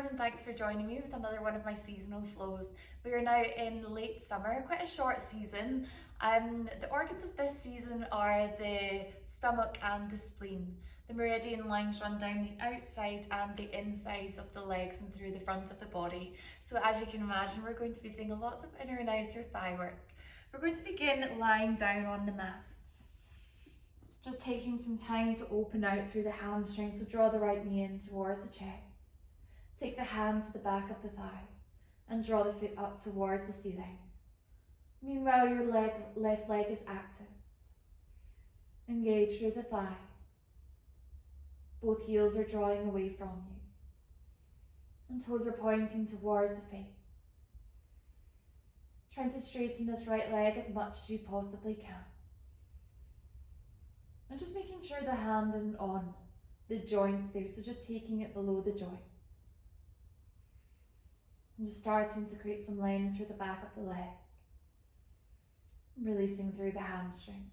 and thanks for joining me with another one of my seasonal flows. We are now in late summer, quite a short season. The organs of this season are the stomach and the spleen. The meridian lines run down the outside and the insides of the legs and through the front of the body. So as you can imagine, we're going to be doing a lot of inner and outer thigh work. We're going to begin lying down on the mat. Just taking some time to open out through the hamstrings, so draw the right knee in towards the chest. Take the hand to the back of the thigh and draw the foot up towards the ceiling. Meanwhile, your left leg is active. Engage through the thigh. Both heels are drawing away from you, and toes are pointing towards the face. Trying to straighten this right leg as much as you possibly can. And just making sure the hand isn't on the joints there, so just taking it below the joints. And just starting to create some length through the back of the leg. Releasing through the hamstring.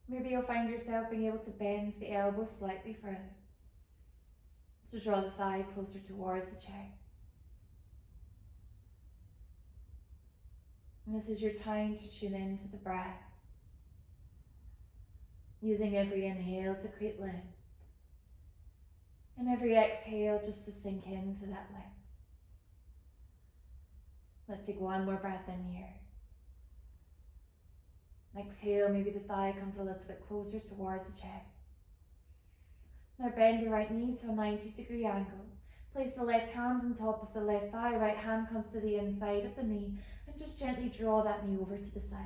Maybe you'll find yourself being able to bend the elbow slightly further, to draw the thigh closer towards the chest. And this is your time to tune into the breath, using every inhale to create length, and every exhale just to sink into that length. Let's take one more breath in here. Exhale, maybe the thigh comes a little bit closer towards the chest. Now bend the right knee to a 90-degree angle. Place the left hand on top of the left thigh, right hand comes to the inside of the knee, and just gently draw that knee over to the side.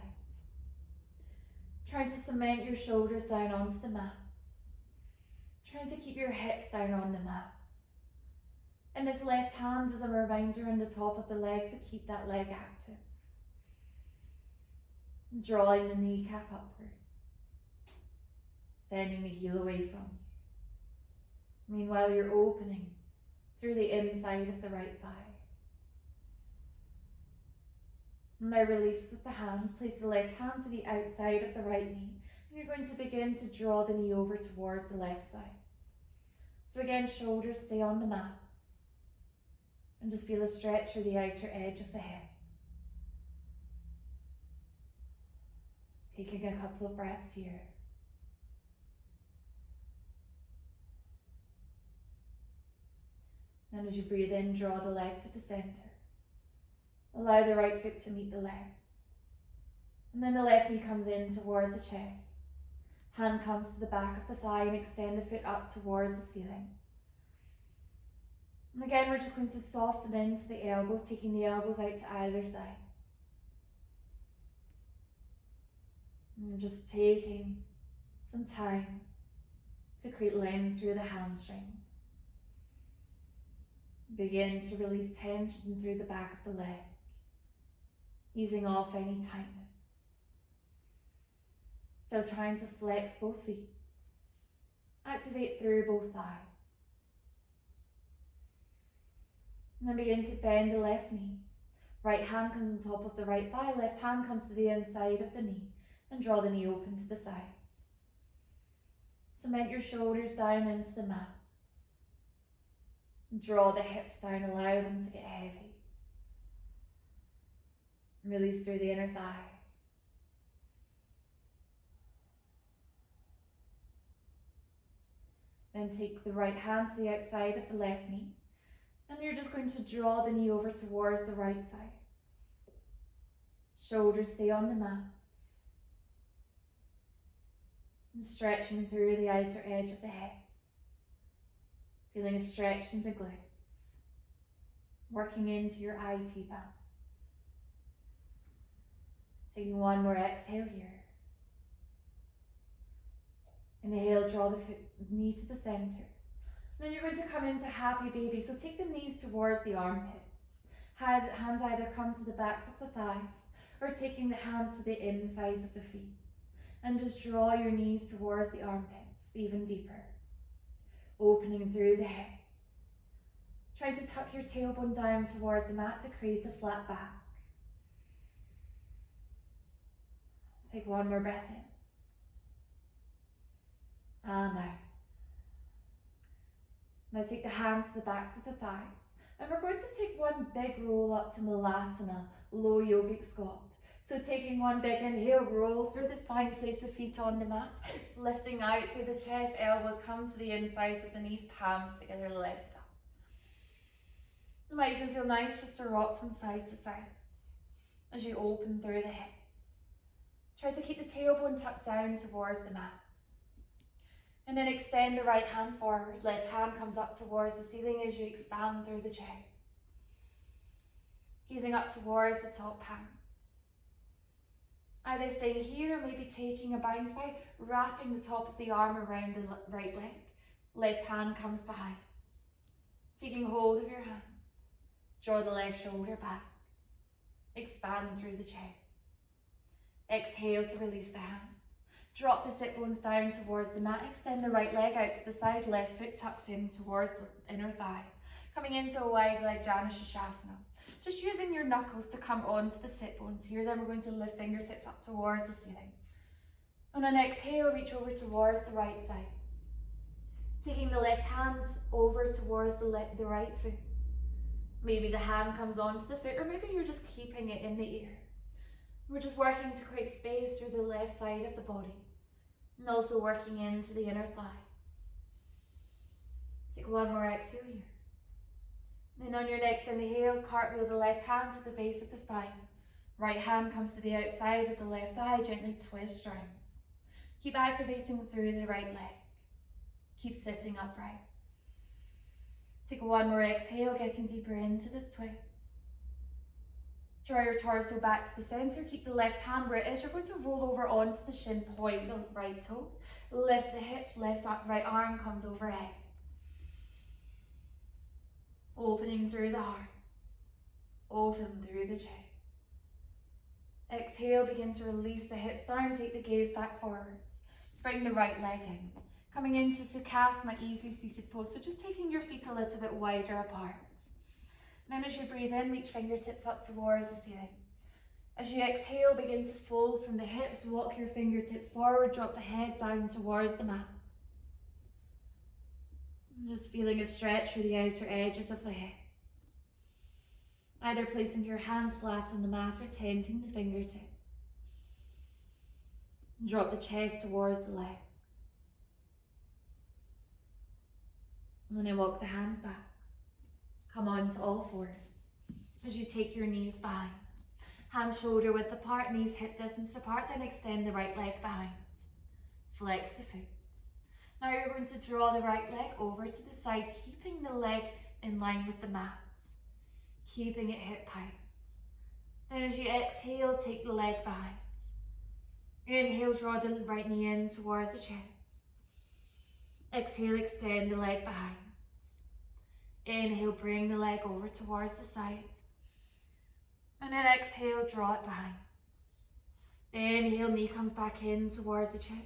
Trying to cement your shoulders down onto the mats. Trying to keep your hips down on the mats. And this left hand is a reminder on the top of the leg to keep that leg active. Drawing the kneecap upwards. Sending the heel away from you. Meanwhile, you're opening through the inside of the right thigh. Now release with the hands, place the left hand to the outside of the right knee, and you're going to begin to draw the knee over towards the left side. So again, shoulders stay on the mats, and just feel a stretch through the outer edge of the hip. Taking a couple of breaths here. And as you breathe in, draw the leg to the center. Allow the right foot to meet the left. And then the left knee comes in towards the chest. Hand comes to the back of the thigh and extend the foot up towards the ceiling. And again, we're just going to soften into the elbows, taking the elbows out to either side. And just taking some time to create length through the hamstring. Begin to release tension through the back of the leg, easing off any tightness. Still trying to flex both feet. Activate through both thighs. And then begin to bend the left knee. Right hand comes on top of the right thigh, left hand comes to the inside of the knee, and draw the knee open to the sides. Cement your shoulders down into the mats. Draw the hips down, allow them to get heavy. Release through the inner thigh. Then take the right hand to the outside of the left knee, and you're just going to draw the knee over towards the right side. Shoulders stay on the mats. And stretching through the outer edge of the hip. Feeling a stretch in the glutes. Working into your IT band. Taking one more exhale here. Inhale, draw the knee to the center. Then you're going to come into happy baby. So take the knees towards the armpits. Hands either come to the backs of the thighs or taking the hands to the insides of the feet. And just draw your knees towards the armpits even deeper. Opening through the hips. Try to tuck your tailbone down towards the mat to create a flat back. Take one more breath in. And out. Now take the hands to the backs of the thighs. And we're going to take one big roll up to Malasana, low yogic squat. So taking one big inhale, roll through the spine, place the feet on the mat, lifting out through the chest, elbows come to the insides of the knees, palms together, lift up. You might even feel nice just to rock from side to side as you open through the hips. Try to keep the tailbone tucked down towards the mat. And then extend the right hand forward, left hand comes up towards the ceiling as you expand through the chest. Gazing up towards the top hands. Either staying here or maybe taking a bounce by wrapping the top of the arm around the right leg. Left hand comes behind. Taking hold of your hand. Draw the left shoulder back. Expand through the chest. Exhale to release the hands. Drop the sit bones down towards the mat. Extend the right leg out to the side. Left foot tucks in towards the inner thigh. Coming into a wide leg Janusashasana. Just using your knuckles to come onto the sit bones here. Then we're going to lift fingertips up towards the ceiling. On an exhale, reach over towards the right side. Taking the left hand over towards the right foot. Maybe the hand comes onto the foot, or maybe you're just keeping it in the air. We're just working to create space through the left side of the body. And also working into the inner thighs. Take one more exhale here. Then on your next inhale, cartwheel the left hand to the base of the spine. Right hand comes to the outside of the left thigh, gently twist round. Keep activating through the right leg. Keep sitting upright. Take one more exhale, getting deeper into this twist. Draw your torso back to the center. Keep the left hand where it is. You're going to roll over onto the shin, point the right toes. Lift the hips, right arm comes overhead. Opening through the hearts. Open through the chest. Exhale, begin to release the hips down. Take the gaze back forwards. Bring the right leg in. Coming into Sukhasana, easy seated pose. So just taking your feet a little bit wider apart. And then as you breathe in, reach fingertips up towards the ceiling. As you exhale, begin to fold from the hips, walk your fingertips forward, drop the head down towards the mat. And just feeling a stretch through the outer edges of the hip. Either placing your hands flat on the mat or tenting the fingertips. And drop the chest towards the legs. And then walk the hands back. Come on to all fours as you take your knees behind. Hands shoulder width apart, knees hip distance apart, then extend the right leg behind. Flex the foot. Now you're going to draw the right leg over to the side, keeping the leg in line with the mat. Keeping it hip height. Then as you exhale, take the leg behind. Inhale, draw the right knee in towards the chest. Exhale, extend the leg behind. Inhale, bring the leg over towards the side. And then exhale, draw it behind. Inhale, knee comes back in towards the chest.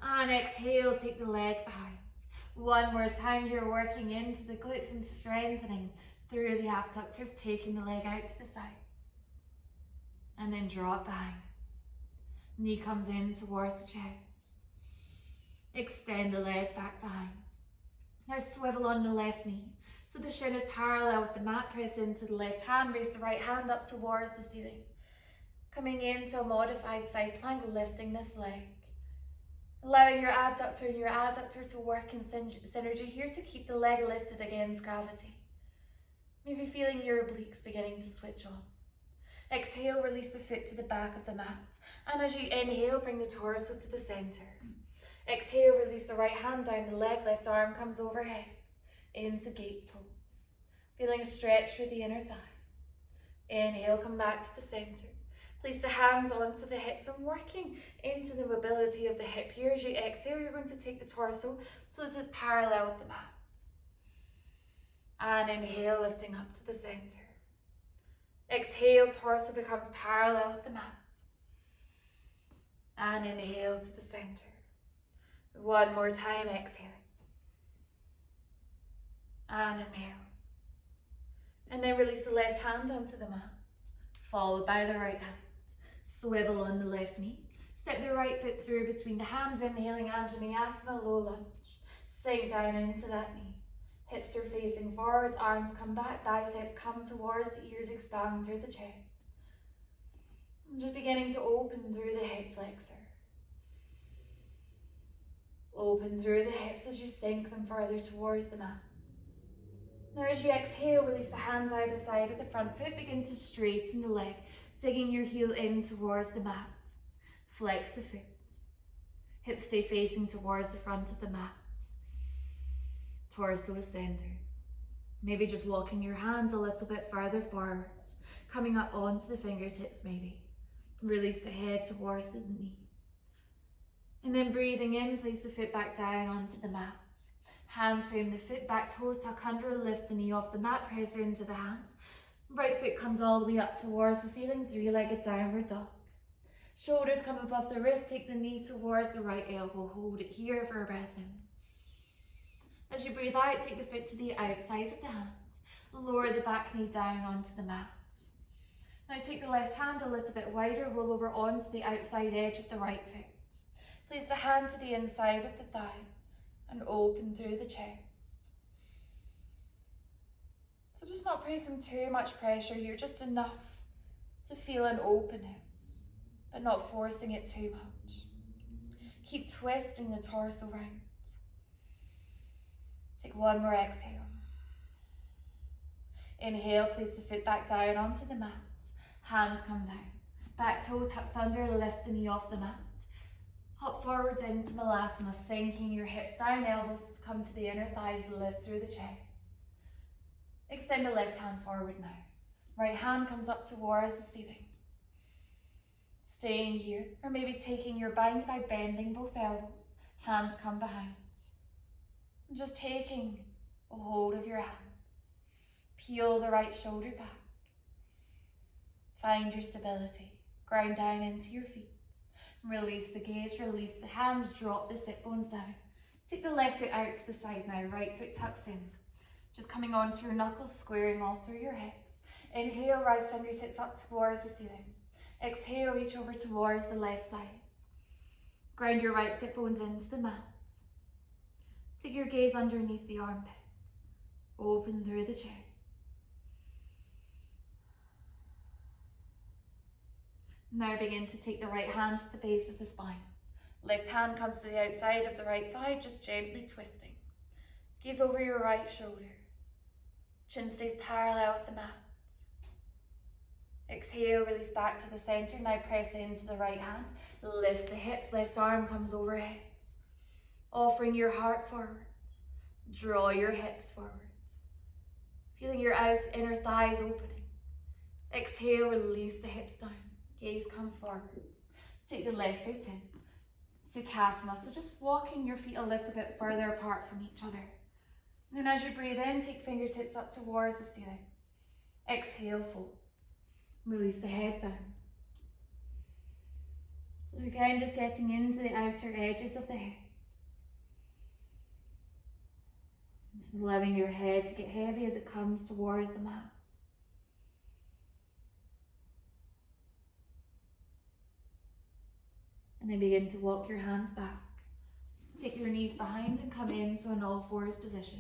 And exhale, take the leg behind. One more time here, working into the glutes and strengthening through the abductors, taking the leg out to the side. And then draw it behind. Knee comes in towards the chest. Extend the leg back behind. Now swivel on the left knee. So the shin is parallel with the mat. Press into the left hand. Raise the right hand up towards the ceiling. Coming into a modified side plank, lifting this leg. Allowing your abductor and your adductor to work in synergy here to keep the leg lifted against gravity. Maybe feeling your obliques beginning to switch on. Exhale, release the foot to the back of the mat. And as you inhale, bring the torso to the center. Exhale, release the right hand down the leg, left arm comes overhead into gate pose. Feeling a stretch through the inner thigh. Inhale, come back to the center. Place the hands onto the hips and working into the mobility of the hip here. As you exhale, you're going to take the torso so that it's parallel with the mat. And inhale, lifting up to the center. Exhale, torso becomes parallel with the mat. And inhale to the center. One more time, exhaling. And inhale. And then release the left hand onto the mat, followed by the right hand. Swivel on the left knee. Step the right foot through between the hands, inhaling Anjaneyasana, low lunge. Sink down into that knee. Hips are facing forward, arms come back, biceps come towards the ears, expand through the chest. And just beginning to open through the hip flexor. Open through the hips as you sink them further towards the mats. Now as you exhale, release the hands either side of the front foot, begin to straighten the leg, digging your heel in towards the mat. Flex the foot. Hips stay facing towards the front of the mat. Torso is centered. Maybe just walking your hands a little bit further forward, coming up onto the fingertips maybe. Release the head towards the knee. And then breathing in, place the foot back down onto the mat. Hands frame the foot back, toes tuck under, lift the knee off the mat, press into the hands. Right foot comes all the way up towards the ceiling, three-legged downward dog. Shoulders come above the wrist, take the knee towards the right elbow, hold it here for a breath in. As you breathe out, take the foot to the outside of the hand. Lower the back knee down onto the mat. Now take the left hand a little bit wider, roll over onto the outside edge of the right foot. Place the hand to the inside of the thigh and open through the chest. So just not placing too much pressure here, just enough to feel an openness, but not forcing it too much. Keep twisting the torso round. Take one more exhale. Inhale, place the foot back down onto the mat. Hands come down. Back toe tucks under, lift the knee off the mat. Hop forward into Malasana, sinking your hips down, elbows come to the inner thighs, lift through the chest. Extend the left hand forward now. Right hand comes up towards the ceiling. Staying here, or maybe taking your bind by bending both elbows. Hands come behind. And just taking a hold of your hands. Peel the right shoulder back. Find your stability. Ground down into your feet. Release the gaze, release the hands, drop the sit bones down. Take the left foot out to the side now, right foot tucks in. Just coming onto your knuckles, squaring off through your hips. Inhale, right fingertips up towards the ceiling. Exhale, reach over towards the left side. Ground your right sit bones into the mat. Take your gaze underneath the armpit. Open through the chest. Now begin to take the right hand to the base of the spine. Left hand comes to the outside of the right thigh, just gently twisting. Gaze over your right shoulder. Chin stays parallel with the mat. Exhale, release back to the center. Now press into the right hand. Lift the hips, left arm comes overhead. Offering your heart forward. Draw your hips forward. Feeling your inner thighs opening. Exhale, release the hips down. Gaze comes forwards. Take the left foot in. Sukhasana. So just walking your feet a little bit further apart from each other. And then as you breathe in, take fingertips up towards the ceiling. Exhale, fold. Release the head down. So again, just getting into the outer edges of the hips. Just allowing your head to get heavy as it comes towards the mat. And then begin to walk your hands back. Take your knees behind and come into an all fours position.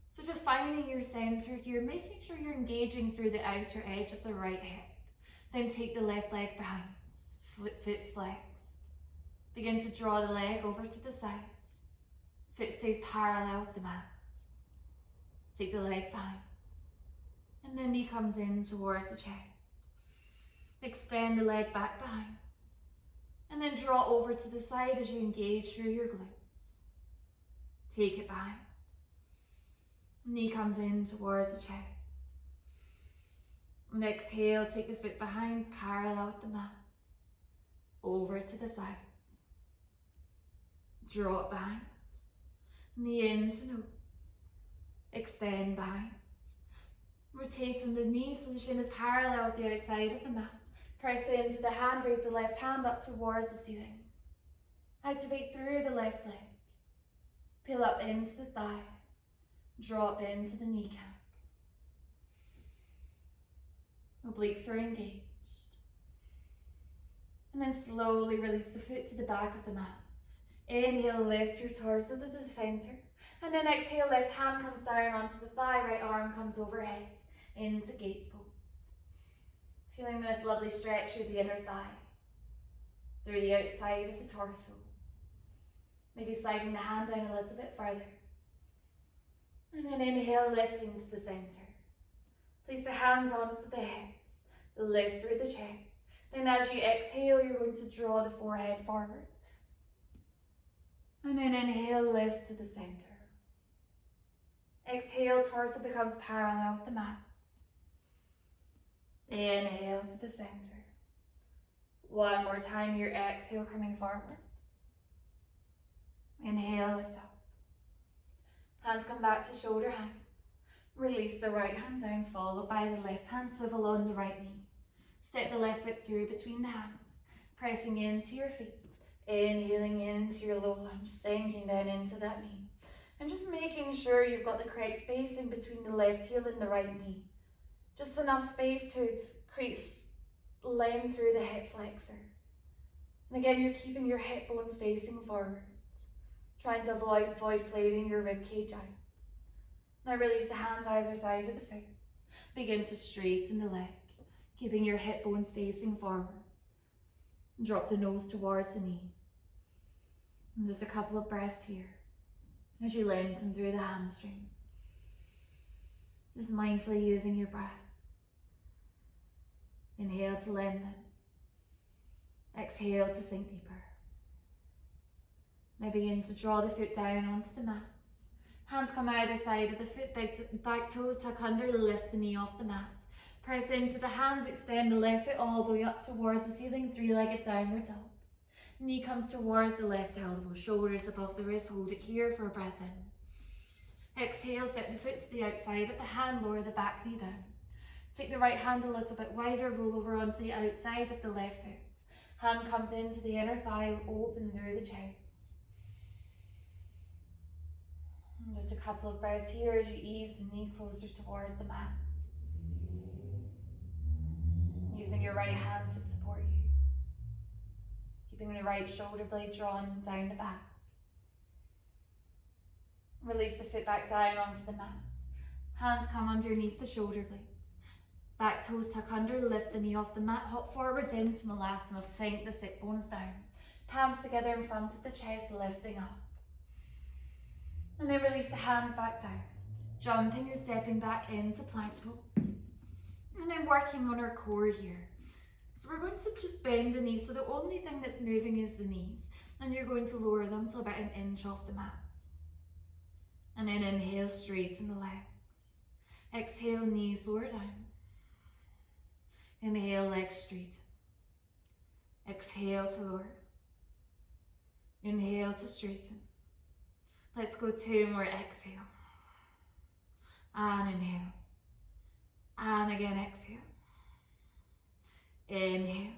So just finding your center here, making sure you're engaging through the outer edge of the right hip. Then take the left leg behind, foot's flexed. Begin to draw the leg over to the side. Foot stays parallel with the mat. Take the leg behind. And then knee comes in towards the chest. Extend the leg back behind. And then draw over to the side as you engage through your glutes. Take it behind. Knee comes in towards the chest. And exhale, take the foot behind, parallel with the mat. Over to the side. Draw it behind. Knee into nose. Extend behind. Rotating the knee so the shin is parallel with the outside of the mat. Press into the hand, raise the left hand up towards the ceiling. Activate through the left leg. Peel up into the thigh. Drop into the kneecap. Obliques are engaged. And then slowly release the foot to the back of the mat. Inhale, lift your torso to the center. And then exhale, left hand comes down onto the thigh, right arm comes overhead into gates pose. Feeling this lovely stretch through the inner thigh, through the outside of the torso. Maybe sliding the hand down a little bit further. And then inhale, lift into the center. Place the hands onto the hips, lift through the chest. Then as you exhale, you're going to draw the forehead forward. And then inhale, lift to the center. Exhale, torso becomes parallel with the mat. Inhale to the center. One more time, your exhale coming forward. Inhale, lift up. Hands come back to shoulder height. Release the right hand down, followed by the left hand, swivel on the right knee. Step the left foot through between the hands, pressing into your feet. Inhaling into your low lunge, sinking down into that knee. And just making sure you've got the correct spacing between the left heel and the right knee. Just enough space to create length through the hip flexor. And again, you're keeping your hip bones facing forwards, trying to avoid flaring your rib cage out. Now release the hands either side of the foot. Begin to straighten the leg, keeping your hip bones facing forward. Drop the nose towards the knee. And just a couple of breaths here as you lengthen through the hamstring. Just mindfully using your breath. Inhale to lengthen. Exhale to sink deeper. Now begin to draw the foot down onto the mats. Hands come either side of the foot, back toes tuck under, lift the knee off the mat. Press into the hands, extend the left foot all the way up towards the ceiling, three-legged downward dog. Knee comes towards the left elbow, shoulders above the wrist, hold it here for a breath in. Exhale, step the foot to the outside of the hand, lower the back knee down. Take the right hand a little bit wider, roll over onto the outside of the left foot. Hand comes into the inner thigh, open through the chest. And just a couple of breaths here as you ease the knee closer towards the mat. Using your right hand to support you. Keeping the right shoulder blade drawn down the back. Release the foot back down onto the mat. Hands come underneath the shoulder blades. Back toes tuck under, lift the knee off the mat, hop forwards into Malasana, sink the sit bones down. Palms together in front of the chest, lifting up. And then release the hands back down. Jumping or stepping back into plank pose. And then working on our core here. So we're going to just bend the knees, so the only thing that's moving is the knees. And you're going to lower them to about an inch off the mat. And then inhale, straighten the legs. Exhale, knees lower down. Inhale, legs straighten. Exhale to lower. Inhale to straighten. Let's go two more, exhale. And inhale. And again, exhale. Inhale.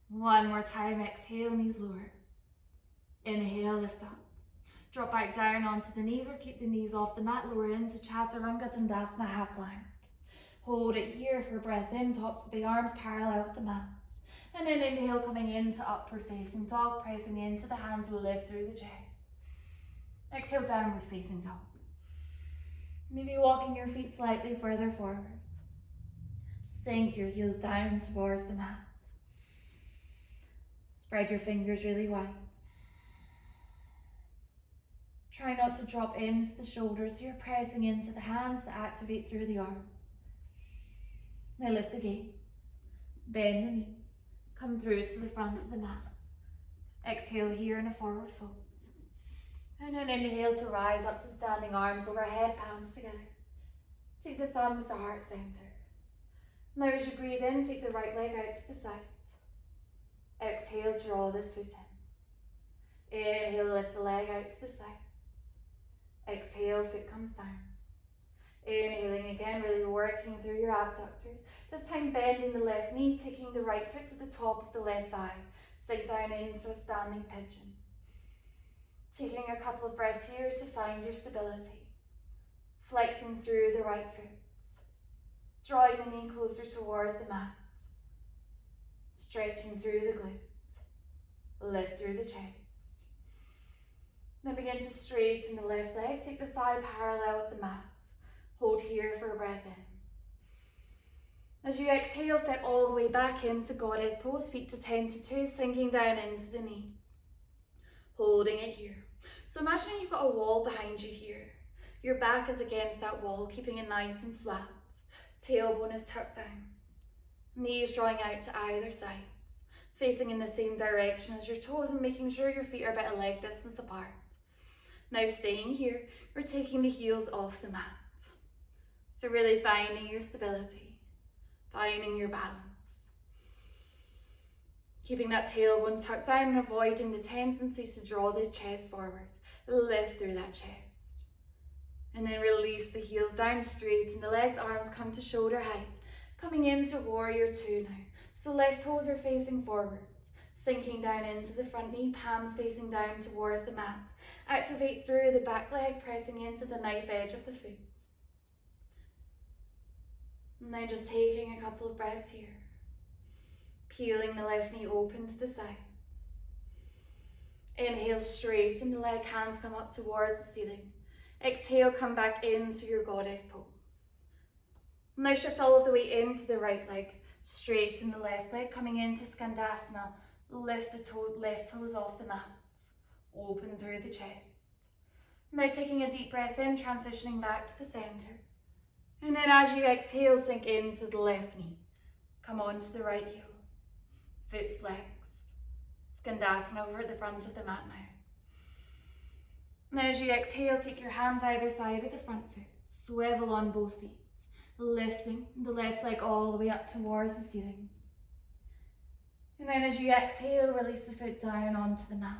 One more time, exhale, knees lower. Inhale, lift up. Drop back down onto the knees or keep the knees off the mat, lower into Chaturanga, Dandasana, half plank. Hold it here for a breath in, tops of the arms parallel with the mat. And then inhale, coming into upward facing dog, pressing into the hands, lift through the chest. Exhale, downward facing dog. Maybe walking your feet slightly further forward. Sink your heels down towards the mat. Spread your fingers really wide. Try not to drop into the shoulders, so you're pressing into the hands to activate through the arms. Now lift the gaze, bend the knees, come through to the front of the mat. Exhale here in a forward fold. And then inhale to rise up to standing arms overhead, palms together. Take the thumbs to heart center. Now as you breathe in, take the right leg out to the side. Exhale, draw this foot in. Inhale, lift the leg out to the sides. Exhale, foot comes down. Inhaling again, really working through your abductors. This time bending the left knee, taking the right foot to the top of the left thigh. Sink down into a standing pigeon. Taking a couple of breaths here to find your stability. Flexing through the right foot. Drawing the knee closer towards the mat. Stretching through the glutes. Lift through the chest. Then begin to straighten the left leg. Take the thigh parallel with the mat. Hold here for a breath in. As you exhale, step all the way back into goddess pose, feet to tentative, sinking down into the knees. Holding it here. So imagine you've got a wall behind you here. Your back is against that wall, keeping it nice and flat. Tailbone is tucked down. Knees drawing out to either sides, facing in the same direction as your toes and making sure your feet are about a leg distance apart. Now staying here, we're taking the heels off the mat. So really finding your stability, finding your balance. Keeping that tailbone tucked down and avoiding the tendency to draw the chest forward. Lift through that chest. And then release the heels down, straighten the legs, arms come to shoulder height. Coming into warrior two now. So left toes are facing forward. Sinking down into the front knee, palms facing down towards the mat. Activate through the back leg, pressing into the knife edge of the foot. And then just taking a couple of breaths here. Peeling the left knee open to the sides. Inhale, straighten the leg, hands come up towards the ceiling. Exhale, come back into your goddess pose. Now shift all of the way into the right leg. Straighten the left leg, coming into Skandasana. Lift the left toes off the mat. Open through the chest. Now taking a deep breath in, transitioning back to the center. And then as you exhale, sink into the left knee. Come onto the right heel. Foot's flexed. Skandasana over at the front of the mat now. Now as you exhale, take your hands either side of the front foot. Swivel on both feet. Lifting the left leg all the way up towards the ceiling. And then as you exhale, release the foot down onto the mat.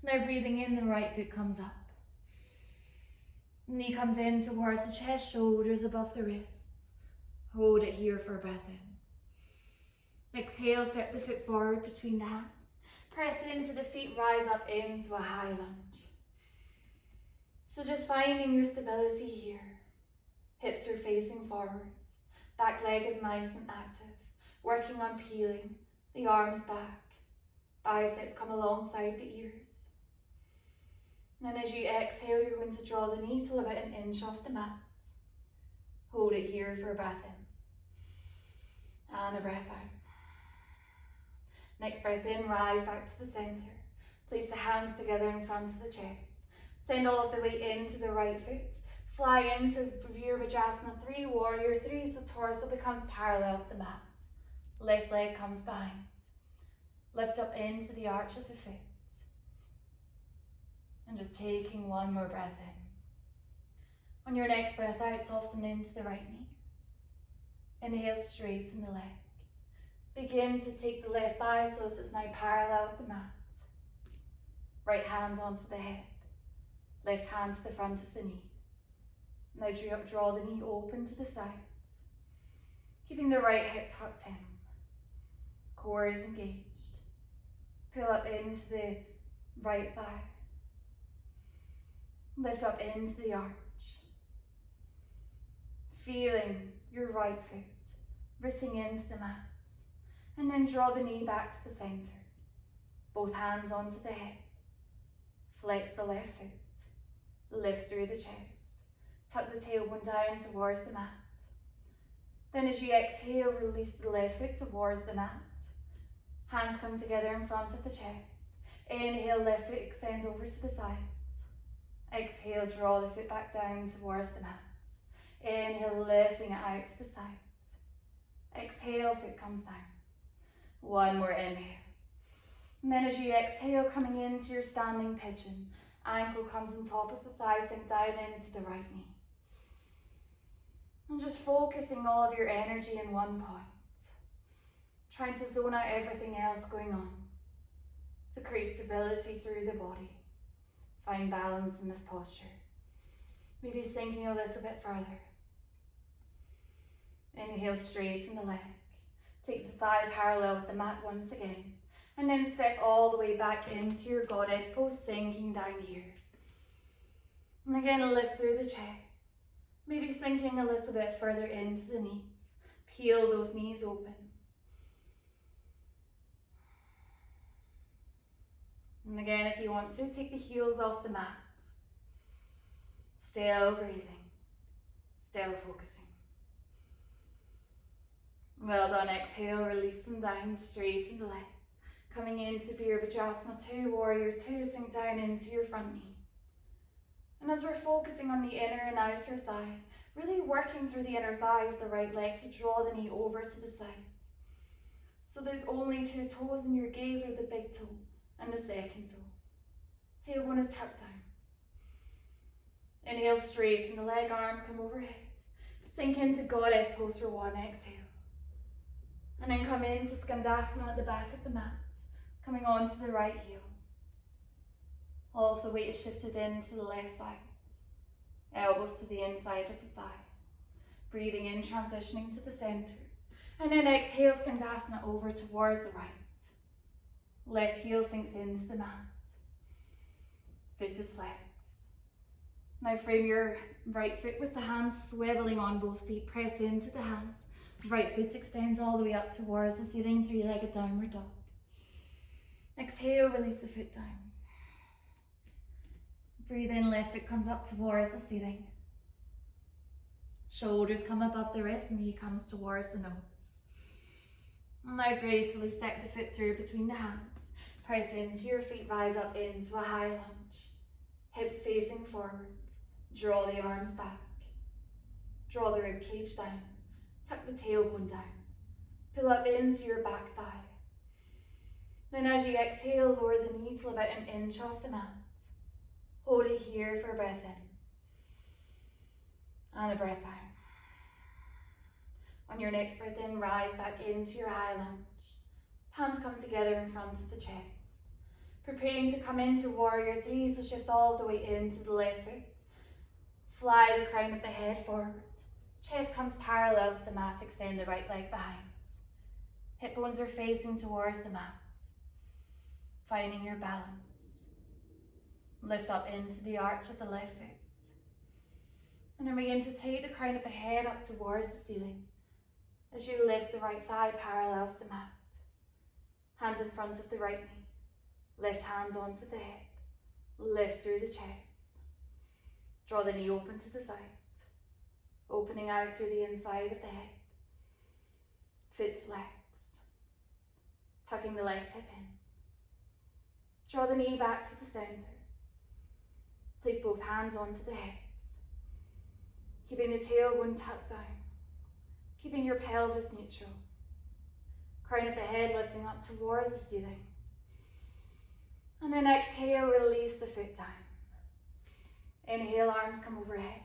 Now breathing in, the right foot comes up. Knee comes in towards the chest, shoulders above the wrists. Hold it here for a breath in. Exhale, step the foot forward between the hands. Press into the feet, rise up into a high lunge. So just finding your stability here. Hips are facing forwards. Back leg is nice and active. Working on peeling the arms back. Biceps come alongside the ears. And as you exhale, you're going to draw the knee till about an inch off the mat. Hold it here for a breath in. And a breath out. Next breath in, rise back to the center. Place the hands together in front of the chest. Send all of the weight into the right foot. Fly into Virabhadrasana 3, warrior 3, so torso becomes parallel with the mat. Left leg comes behind. Lift up into the arch of the foot. And just taking one more breath in. On your next breath out, soften into the right knee. Inhale, straighten the leg. Begin to take the left thigh so that it's now parallel with the mat. Right hand onto the hip. Left hand to the front of the knee. Now draw the knee open to the sides. Keeping the right hip tucked in. Core is engaged. Pull up into the right thigh. Lift up into the arch. Feeling your right foot rooting into the mat. And then draw the knee back to the center. Both hands onto the hip. Flex the left foot. Lift through the chest. Tuck the tailbone down towards the mat. Then as you exhale, release the left foot towards the mat. Hands come together in front of the chest. Inhale, left foot extends over to the sides. Exhale, draw the foot back down towards the mat. Inhale, lifting it out to the sides. Exhale, foot comes down. One more inhale. And then as you exhale, coming into your standing pigeon. Ankle comes on top of the thigh, sink down into the right knee. And just focusing all of your energy in one point. Trying to zone out everything else going on. To create stability through the body. Find balance in this posture. Maybe sinking a little bit further. Inhale, straighten the leg. Take the thigh parallel with the mat once again. And then step all the way back into your goddess pose, sinking down here. And again, lift through the chest. Maybe sinking a little bit further into the knees. Peel those knees open. And again, if you want to, take the heels off the mat. Still breathing, still focusing. Well done, exhale, release them down, straighten the leg. Coming into Virabhadrasana 2, Warrior 2, sink down into your front knee. And as we're focusing on the inner and outer thigh, really working through the inner thigh of the right leg to draw the knee over to the side. So there's only 2 toes in your gaze are the big toe and the second toe. Tailbone is tucked down. Inhale, straighten the leg, arm come overhead. Sink into Goddess pose for 1, exhale. And then come into Skandasana at the back of the mat, coming onto the right heel. All of the weight is shifted into the left side. Elbows to the inside of the thigh. Breathing in, transitioning to the center. And then exhale, Skandasana over towards the right. Left heel sinks into the mat. Foot is flexed. Now frame your right foot with the hands swiveling on both feet. Press into the hands. Right foot extends all the way up towards the ceiling, 3-legged downward dog. Exhale, release the foot down. Breathe in, left foot comes up towards the ceiling. Shoulders come above the wrist, knee comes towards the nose. Now gracefully step the foot through between the hands. Press into your feet, rise up into a high lunge. Hips facing forward. Draw the arms back. Draw the rib cage down. Tuck the tailbone down. Pull up into your back thigh. Then as you exhale, lower the knee till about an inch off the mat. Hold it here for a breath in. And a breath out. On your next breath in, rise back into your high lunge. Hands come together in front of the chest. Preparing to come into Warrior 3, so shift all the way into the left foot. Fly the crown of the head forward. Chest comes parallel with the mat, extend the right leg behind. Hip bones are facing towards the mat. Finding your balance. Lift up into the arch of the left foot. And then begin to take the crown of the head up towards the ceiling as you lift the right thigh parallel with the mat. Hand in front of the right knee. Left hand onto the hip. Lift through the chest. Draw the knee open to the side. Opening out through the inside of the hip. Foot's flexed. Tucking the left hip in. Draw the knee back to the center. Place both hands onto the hips. Keeping the tailbone tucked down. Keeping your pelvis neutral. Crown of the head lifting up towards the ceiling. And then exhale, release the foot down. Inhale, arms come overhead.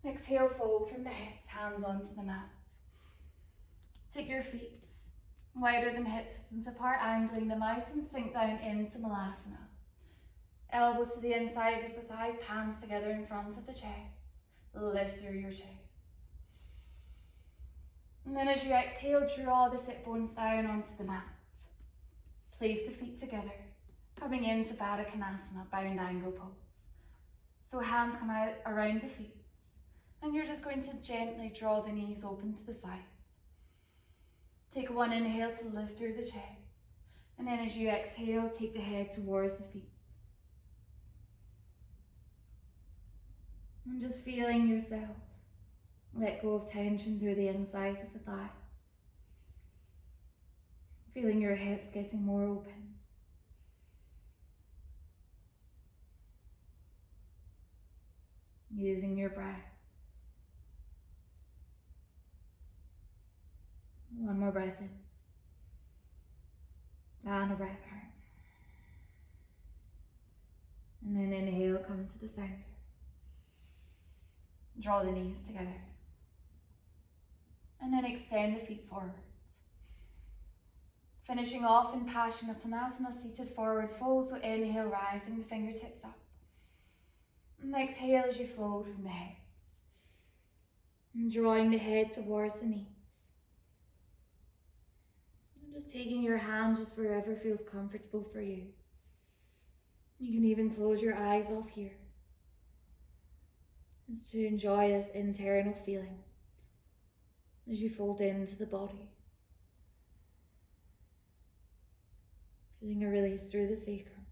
Exhale, fold from the hips, hands onto the mat. Take your feet wider than hip distance apart, angling them out and sink down into Malasana. Elbows to the insides of the thighs, palms together in front of the chest. Lift through your chest. And then as you exhale, draw the sit bones down onto the mat. Place the feet together, coming into Baddha Konasana, bound angle pose. So hands come out around the feet. And you're just going to gently draw the knees open to the side. Take one inhale to lift through the chest. And then as you exhale, take the head towards the feet. And just feeling yourself let go of tension through the insides of the thighs. Feeling your hips getting more open. Using your breath. One more breath in. And a breath out. And then inhale, come to the center. Draw the knees together. And then extend the feet forward. Finishing off in Paschimottanasana, seated forward fold. So inhale, rising the fingertips up. And exhale as you fold from the hips. And drawing the head towards the knees. And just taking your hand just wherever feels comfortable for you. You can even close your eyes off here. Just to enjoy this internal feeling as you fold into the body. Feeling a release through the sacrum.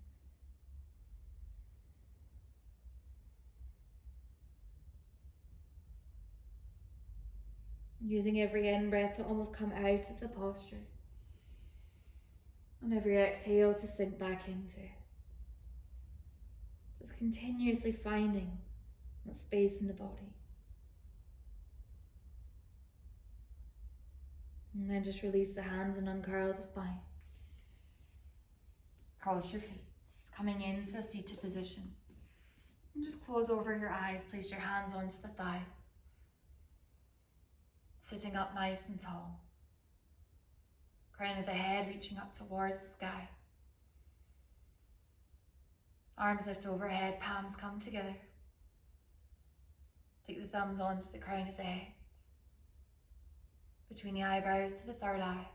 Using every in-breath to almost come out of the posture. And every exhale to sink back into it. Just continuously finding that space in the body. And then just release the hands and uncurl the spine. Cross your feet, coming into a seated position. And just close over your eyes, place your hands onto the thighs. Sitting up nice and tall. Crown of the head reaching up towards the sky. Arms lift overhead, palms come together. Take the thumbs onto the crown of the head. Between the eyebrows to the third eye.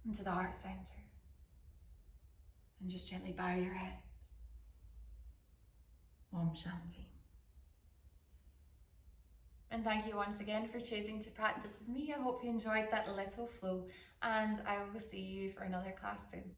And to the heart center. And just gently bow your head. Om Shanti. And thank you once again for choosing to practice with me. I hope you enjoyed that little flow, and I will see you for another class soon.